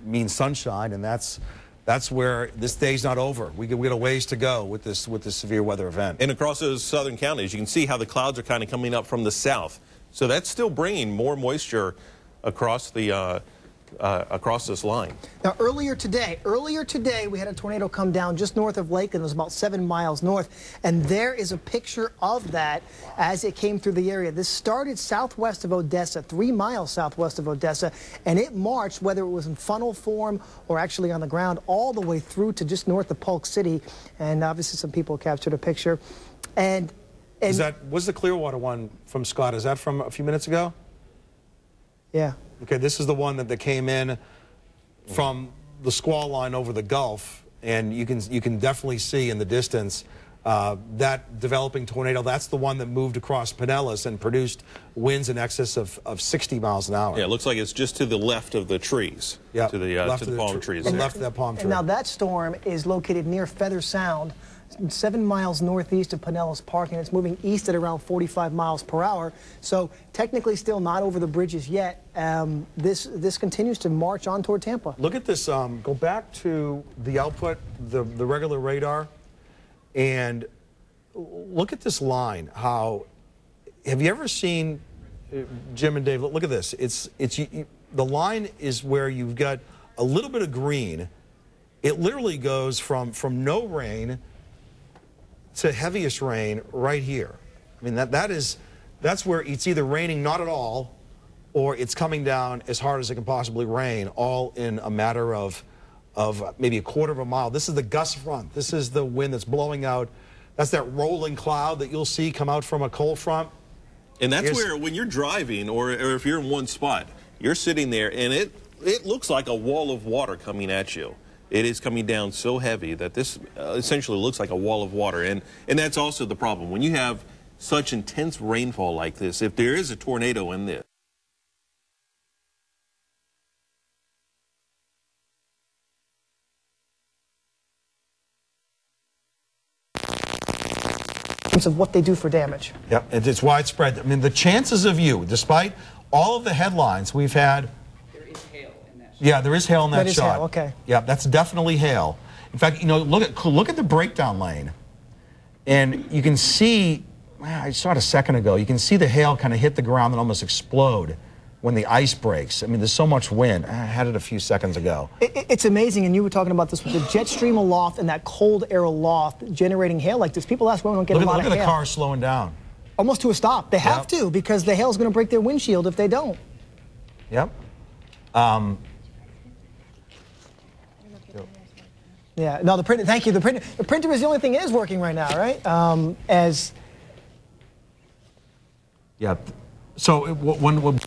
means sunshine, and that's where this day's not over. We got a ways to go with this severe weather event. And across those southern counties, you can see how the clouds are kind of coming up from the south. So that's still bringing more moisture across the across this line. Now, earlier today, we had a tornado come down just north of Lakeland. It was about 7 miles north, and there is a picture of that as it came through the area. This started southwest of Odessa, 3 miles southwest of Odessa, and it marched, whether it was in funnel form or actually on the ground, all the way through to just north of Polk City. And obviously, some people captured a picture. And was the Clearwater one from Scott? Is that from a few minutes ago? Yeah. Okay, this is the one that came in from the squall line over the Gulf, and you can definitely see in the distance that developing tornado. That's the one that moved across Pinellas and produced winds in excess of 60 miles an hour. Yeah, it looks like it's just to the left of the trees. Yeah, to the palm trees. Left of that palm tree. And now that storm is located near Feather Sound, 7 miles northeast of Pinellas Park, and it's moving east at around 45 miles per hour. So technically still not over the bridges yet. This continues to march on toward Tampa. Look at this. Go back to the output, the regular radar, and look at this line. Have you ever seen, Jim and Dave, look at this. The line is where you've got a little bit of green. It literally goes from no rain to heaviest rain right here. I mean, that's where it's either raining not at all, or it's coming down as hard as it can possibly rain, all in a matter of maybe a quarter of a mile. This is the gust front. This is the wind that's blowing out. That's that rolling cloud that you'll see come out from a cold front. And that's where, when you're driving, or if you're in one spot, you're sitting there, and it looks like a wall of water coming at you. It is coming down so heavy that this essentially looks like a wall of water. And that's also the problem. When you have such intense rainfall like this, if there is a tornado in this, of what they do for damage. Yep, it's widespread. I mean, the chances of you, despite all of the headlines we've had. Yeah, there is hail in that shot. Hail, okay. Yeah, that's definitely hail. In fact, you know, look at the breakdown lane, and you can see. I saw it a second ago. You can see the hail kind of hit the ground and almost explode when the ice breaks. I mean, there's so much wind. I had it a few seconds ago. It's amazing, and you were talking about this with the jet stream aloft and that cold air aloft generating hail like this. People ask why we don't get a lot of hail. Look at the cars slowing down. Almost to a stop. They have to, because the hail's going to break their windshield if they don't. Yep. Yeah, no, the printer, thank you. The printer is the only thing that is working right now, right? Yeah. So when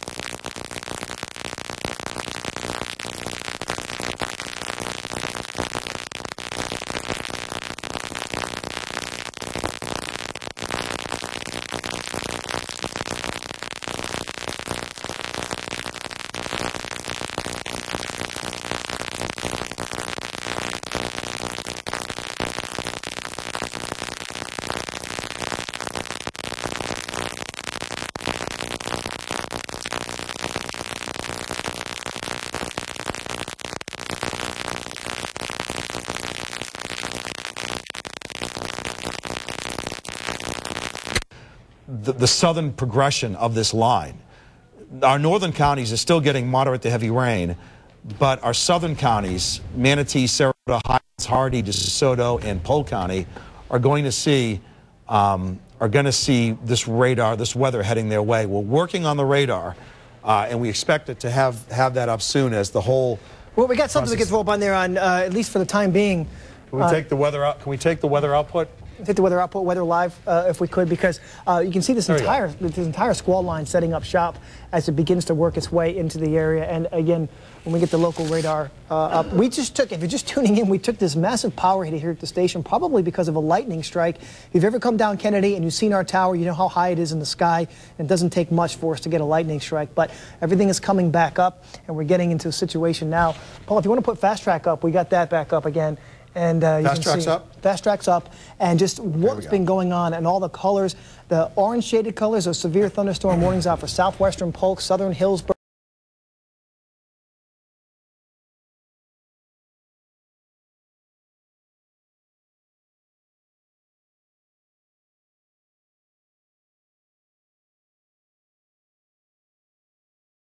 the southern progression of this line. Our northern counties are still getting moderate to heavy rain, but our southern counties, Manatee, Sarasota, Highlands, Hardy, DeSoto, and Polk County, are going to see this radar, this weather heading their way. We're working on the radar, and we expect it to have that up soon as the whole. Well, we got something to get up on there on at least for the time being. Can we take the weather out? Can we take the weather output? Take the weather output, weather live, if we could, because you can see this entire squall line setting up shop as it begins to work its way into the area. And again, when we get the local radar up, we just took, if you're just tuning in, we took this massive power hit here at the station, probably because of a lightning strike. If you've ever come down Kennedy and you've seen our tower, you know how high it is in the sky. And it doesn't take much for us to get a lightning strike, but everything is coming back up, and we're getting into a situation now. Paul, if you want to put fast track up, we got that back up again. And Fast Track's up? Fast Track's up, and just what's been going on and all the colors, the orange shaded colors of severe thunderstorm warnings out for southwestern Polk, southern Hillsborough.